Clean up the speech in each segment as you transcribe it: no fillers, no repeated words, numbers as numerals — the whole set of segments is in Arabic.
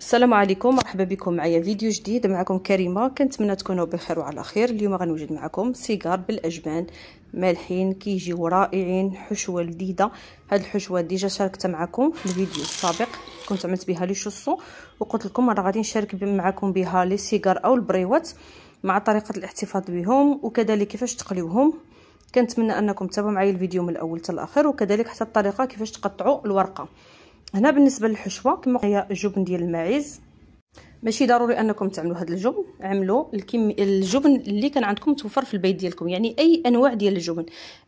السلام عليكم، مرحبا بكم معايا فيديو جديد. معكم كريمه، كنتمنى تكونوا بخير وعلى خير. اليوم غنوجد معكم سيجار بالاجبان مالحين كيجيو رائعين، حشوه لذيذه. هاد الحشوه ديجا شاركتها معكم في الفيديو السابق، كنت عملت بها لي شوسو وقلت لكم انا غادي نشارك معكم بها لي سيجار او البريوات مع طريقه الاحتفاظ بهم وكذلك كيفاش تقليوهم. كنتمنى انكم تتابعوا معايا الفيديو من الاول حتى الاخر، وكذلك حتى الطريقه كيفاش تقطعوا الورقه. هنا بالنسبه للحشوه كما هي الجبن ديال الماعز، ماشي ضروري انكم تعملوا هذا الجبن، عملوا الجبن اللي كان عندكم متوفر في البيت ديالكم، يعني اي انواع ديال الجبن.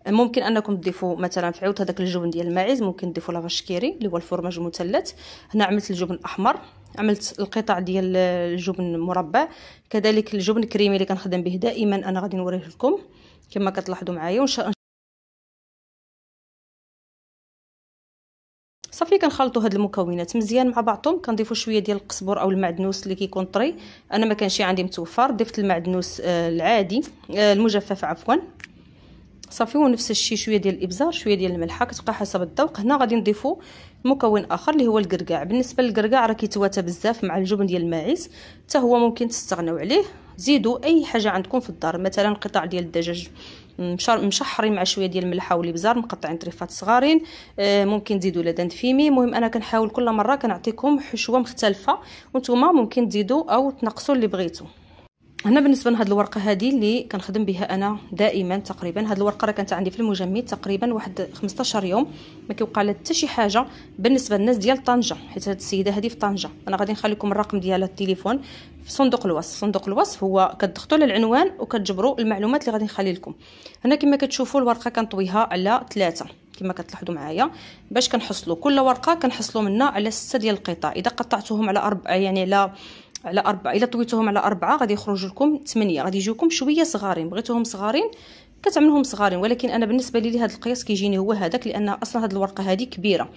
ممكن انكم تضيفوا مثلا في عود هذاك الجبن ديال الماعز، ممكن تضيفوا لافاش كيري اللي هو الفرماج المثلث. هنا عملت الجبن الاحمر، عملت القطع ديال الجبن مربع، كذلك الجبن الكريمي اللي كنخدم به دائما انا غادي نوريه لكم كما كتلاحظوا معايا. صافي كنخلطوا هاد المكونات مزيان مع بعضهم. كنضيفوا شويه ديال القزبر او المعدنوس اللي كيكون طري، انا ما كانش عندي متوفر، ضفت المعدنوس العادي المجفف عفوا. صافي ونفس الشيء شويه ديال الابزار، شويه ديال الملحه، كتبقى حسب الذوق. هنا غادي نضيفوا مكون اخر اللي هو الكركاع. بالنسبه للكركاع راه كيتواتى بزاف مع الجبن ديال الماعز، حتى هو ممكن تستغناو عليه. زيدوا اي حاجه عندكم في الدار، مثلا قطع ديال الدجاج مشحرين مع شويه ديال الملحه والابزار مقطعين طريفات صغارين، ممكن تزيدوا لدن فيمي. المهم انا كنحاول كل مره كنعطيكم حشوه مختلفه، وانتم ممكن تزيدوا او تنقصوا اللي بغيتوا. هنا بالنسبه لهاد الورقه هذه اللي كنخدم بها انا دائما تقريبا، هاد الورقه راه كانت عندي في المجمد تقريبا واحد 15 يوم، ما كيوقع لها حتى شي حاجه. بالنسبه للناس ديال طنجه، حيت هاد السيده هذه في طنجه، انا غادي نخلي لكم الرقم ديال التليفون في صندوق الوصف. صندوق الوصف هو كتضغطوا على العنوان وكتجبروا المعلومات اللي غادي نخلي لكم. هنا كما كتشوفوا الورقه كنطويها على 3 كما كتلاحظوا معايا، باش كنحصلوا كل ورقه كنحصلوا منها على 6 ديال القطع. اذا قطعتوهم على 4 يعني على 4، الا طويتوهم على 4 غادي يخرج لكم 8، غادي يجيوكم شويه صغارين. بغيتوهم صغارين كتعملوهم صغارين، ولكن انا بالنسبه لي هذا القياس كيجيني هو هذاك، لان اصلا هذه الورقه هذه كبيره.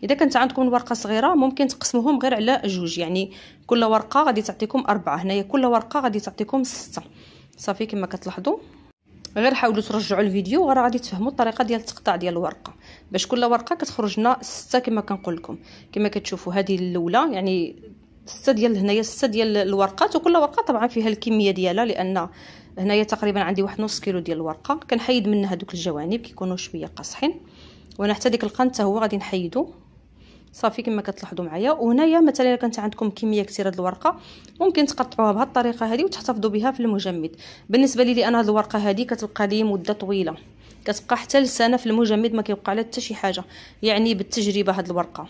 اذا كانت عندكم الورقه صغيره ممكن تقسموهم غير على 2، يعني كل ورقه غادي تعطيكم 4، هنايا كل ورقه غادي تعطيكم 6. صافي كما كتلاحظوا، غير حاولوا ترجعوا الفيديو وراه غادي تفهموا الطريقه ديال التقطاع ديال الورقه، باش كل ورقه كتخرج لنا 6 كما كنقول لكم. كما كتشوفوا هذه الاولى يعني 6 ديال هنايا 6 ديال الورقات، وكل ورقه طبعا فيها الكميه ديالها، لان هنايا تقريبا عندي واحد نص كيلو ديال الورقه. كنحيد منها هذوك الجوانب كيكونوا شويه قاصحين، وانا حتى ديك القنت حتى هو غادي نحيدو. صافي كما كتلاحظوا معايا. وهنايا مثلا الا كانت عندكم كميه كثيره د الورقه ممكن تقطعوها بهذه الطريقه هذه وتحتفظوا بها في المجمد. بالنسبه لي انا هذه الورقه هذه كتبقى لي مده طويله، كتبقى حتى لسنه في المجمد ما كيوقع لها حتى شي حاجه، يعني بالتجربه هذه الورقه.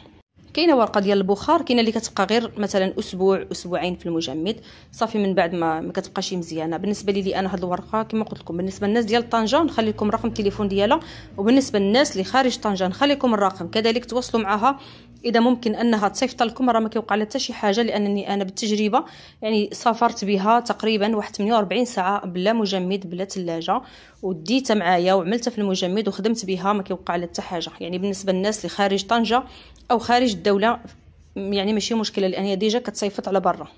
كاينه ورقه ديال البخار، كاينه اللي كتبقى غير مثلا اسبوع اسبوعين في المجمد، صافي من بعد ما كتبقاش مزيانه. بالنسبه لي انا هذه الورقه كما قلت لكم، بالنسبه للناس ديال طنجه نخلي لكم رقم التليفون ديالها، وبالنسبه للناس اللي خارج طنجه نخلي لكم الرقم كذلك، تواصلوا معها اذا ممكن انها تصيفط لكم. راه ما كيوقع لها حتى شي حاجه، لانني انا بالتجربه يعني سافرت بها تقريبا واحد 48 ساعه بلا مجمد بلا ثلاجه، وديتها معايا وعملتها في المجمد وخدمت بها ما كيوقع لها حتى حاجه. يعني بالنسبه للناس اللي خارج طنجه او خارج الدوله يعني ماشي مشكله، لان هي ديجا كتصيفط على برا.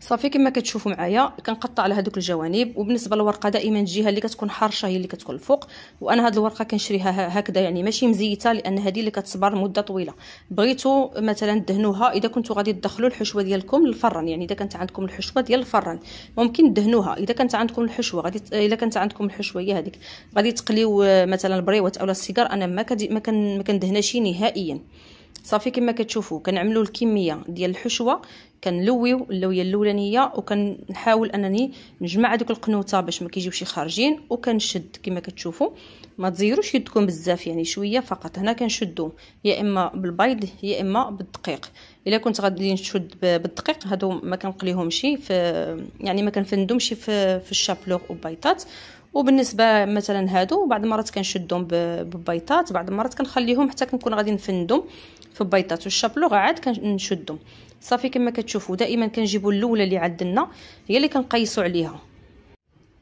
صافي كما كتشوفوا معايا كنقطع على هذوك الجوانب. وبالنسبه للورقه دائما الجهه اللي كتكون حارشه هي اللي كتكون الفوق، وانا هذه الورقه كنشريها هكذا يعني ماشي مزيته، لان هذه اللي كتصبر مده طويله. بغيتوا مثلا دهنوها، اذا كنتوا غادي تدخلوا الحشوه ديالكم للفران، يعني اذا كانت عندكم الحشوه ديال الفران ممكن دهنوها. اذا كانت عندكم الحشوه غادي الا كانت عندكم الحشوه هي هذيك غادي تقليو مثلا البريوات اولا السيجار، انا ما كندهناش نهائيا. صافي كما كتشوفوا كنعملوا الكميه ديال الحشوه، كنلويو اللويه الاولانيه، وكنحاول انني نجمع هذوك القنوته باش ما كيجيوش خارجين، وكنشد كما كتشوفوا. ما تزيروش يدكم بزاف، يعني شويه فقط. هنا كنشدو يا اما بالبيض يا اما بالدقيق. الا كنت غادي نشد بالدقيق هادو ما كنقليهمش يعني ما كنفندهمش في الشابلوغ وبيطات. وبالنسبه مثلا هادو بعض المرات كنشدهم ببيطات، بعض المرات كنخليهم حتى كنكون غادي نفندهم في بيطات، والشابلوغ عاد كنشدهم. صافي كما كتشوفوا دائما كنجيبوا الاولى اللي عندنا هي اللي كنقيسوا عليها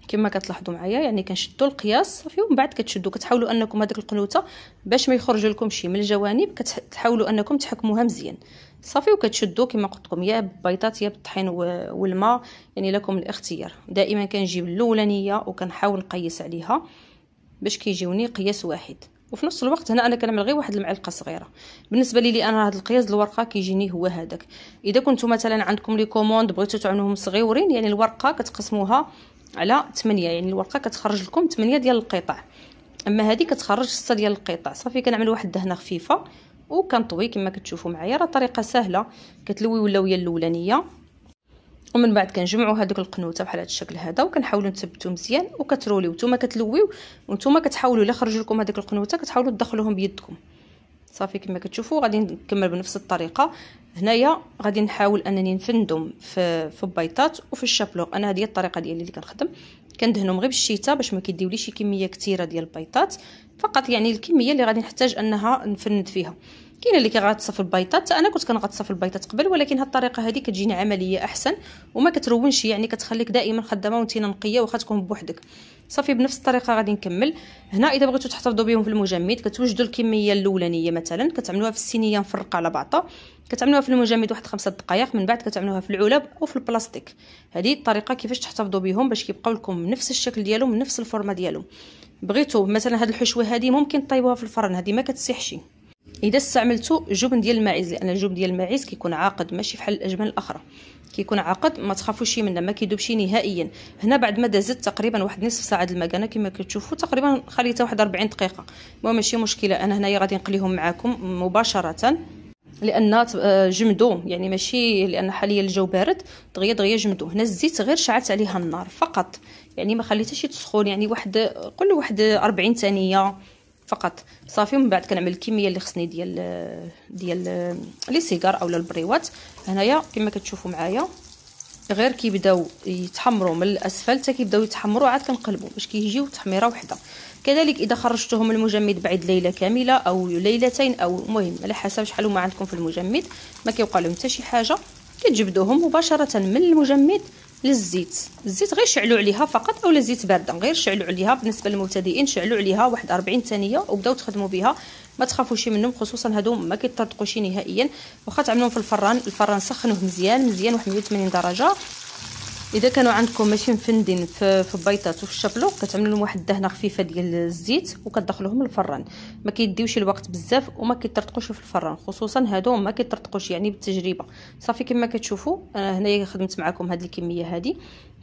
كما كتلاحظوا معايا، يعني كنشدوا القياس صافي. ومن بعد كتشدوا كتحاولوا انكم هذيك القنوته باش ما يخرج لكم شي من الجوانب، كتحاولوا انكم تحكموها مزيان. صافي وكتشدوا كما قلت لكم يا بالبيضات يا بالطحين والماء، يعني لكم الاختيار. دائما كنجيب الاولانيه وكنحاول نقيس عليها باش كيجيوني قياس واحد. وفي نفس الوقت هنا انا كنعمل غير واحد المعلقه صغيره. بالنسبه لي انا هذا القياس الورقه كيجيني هو هذاك. اذا كنتو مثلا عندكم لي كوموند بغيتو تعملوهم صغيورين، يعني الورقه كتقسموها على 8، يعني الورقه كتخرج لكم 8 ديال القطع، اما هذه كتخرج 6 ديال القطع. صافي كنعمل واحد الدهنه خفيفه وكنطوي كما كتشوفوا معايا. راه طريقه سهله، كتلوي ولاويه الاولانيه ومن بعد كنجمعوا هذوك القنوته بحال هذا الشكل هذا وكنحاولوا نثبتوا مزيان وكتروليو. نتوما كتلويو وانتوما كتحاولوا الا خرج لكم هذيك القنوته كتحاولوا تدخلوهم بيدكم. صافي كما كتشوفوا غادي نكمل بنفس الطريقه. هنايا غادي نحاول انني نفندم في البيطات وفي الشابلوغ. انا هذه الطريقه ديالي اللي كنخدم، كندهنهم غير بالشتاء باش ما كيديوليش كميه كثيره ديال البيطات، فقط يعني الكميه اللي غادي نحتاج انها نفند فيها. كاينه اللي كيغطس في البيطات، انا كنت كنغطس في البيطات قبل، ولكن هاد الطريقه هذه كتجيني عمليه احسن وما كترونش، يعني كتخليك دائما خدامه وانتينا نقيه واخا تكون بوحدك. صافي بنفس الطريقه غادي نكمل. هنا اذا بغيتو تحتفظوا بهم في المجمد كتوجدوا الكميه الاولانيه مثلا كتعملوها في الصينيه مفرقه على بعضها، كتعملوها في المجمد واحد 5 دقائق، من بعد كتعملوها في العلب او في البلاستيك. هذه الطريقه كيفاش تحتفظوا بهم باش كيبقاو لكم نفس الشكل ديالهم نفس الفورمه ديالهم. بغيتو مثلا هاد الحشوه هذه ممكن طيبوها في الفرن، هذه ما كتسيحش. اذا استعملتوا جبن ديال الماعز، لان الجبن ديال الماعز كيكون عاقد ماشي بحال الاجبان الاخرى، كيكون عاقد ما تخافوش منه، ما كيذوبش نهائيا. هنا بعد ما دازت تقريبا واحد نصف ساعه المكانه كما كتشوفوا، تقريبا خليتها واحد 40 دقيقه. المهم ماشي مشكله، انا هنايا غادي نقليهم معكم مباشره لان جمدوا، يعني ماشي لان حاليا الجو بارد، دغيا جمدوا. هنا الزيت غير شعلت عليها النار فقط، يعني ما خليتهاش تسخن، يعني قول له واحد 40 ثانيه فقط. صافي من بعد كنعمل الكميه اللي خصني ديال لي سيجار اولا البريوات. هنايا كما كتشوفوا معايا غير كيبداو يتحمروا من الاسفل حتى كيبداو يتحمروا، عاد كنقلبوا باش كيجيو تحميره وحده. كذلك اذا خرجتهم من المجمد بعد ليله كامله او ليلتين، او المهم على حسب شحال ما عندكم في المجمد، ما كيوقع لهم حتى شي حاجه، كتجبدوهم مباشره من المجمد للزيت. الزيت غير شعلوا عليها فقط، اولا زيت بارده غير شعلوا عليها. بالنسبه للمبتدئين شعلوا عليها واحد 40 ثانيه وبداو تخدموا بها، ما تخافوش منهم، خصوصا هادو ما كيطرطقوش نهائيا. واخا تعملوهم في الفران سخنوه مزيان واحد 180 درجه. اذا كانوا عندكم ماشي مفندين في البيطات وفي الشابلوغ كتعملوا لهم واحد الدهنه خفيفه ديال الزيت وكتدخلوهم للفران، ما كيديوش الوقت بزاف وما كيطرطقوش في الفران، خصوصا هادو ما كيطرطقوش يعني بالتجربه. صافي كما كتشوفوا هنايا خدمت معكم هاد الكميه هذه،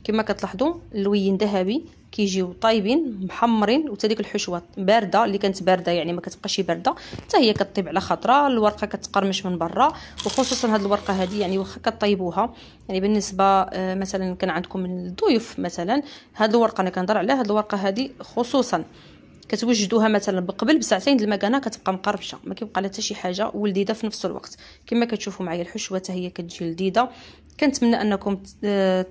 كما كتلاحظوا اللوين ذهبي، كيجيو طايبين محمرين، وتا ديك الحشوه بارده اللي كانت بارده يعني ما كتبقاش بارده، حتى هي كطيب على خطره. الورقه كتقرمش من برا، وخصوصا هاد الورقه هذه يعني واخا كطيبوها، يعني بالنسبه مثلا كان عندكم من الضيوف مثلا، هاد الورقه انا كنهضر على هاد الورقه هذه خصوصا كتوجدوها مثلا بقبل بساعتين د المكانه كتبقى مقربشه، ما كيبقى لها حتى شي حاجه ولذيذه في نفس الوقت. كما كتشوفوا معايا الحشوه حتى هي كتجي لذيذه. كنتمنى انكم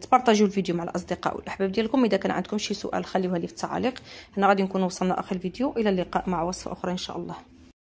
تبارطاجيو الفيديو مع الاصدقاء والاحباب ديالكم. اذا كان عندكم شي سؤال خليوها لي في التعاليق. هنا غادي نكون وصلنا اخر الفيديو، الى اللقاء مع وصفه اخرى ان شاء الله.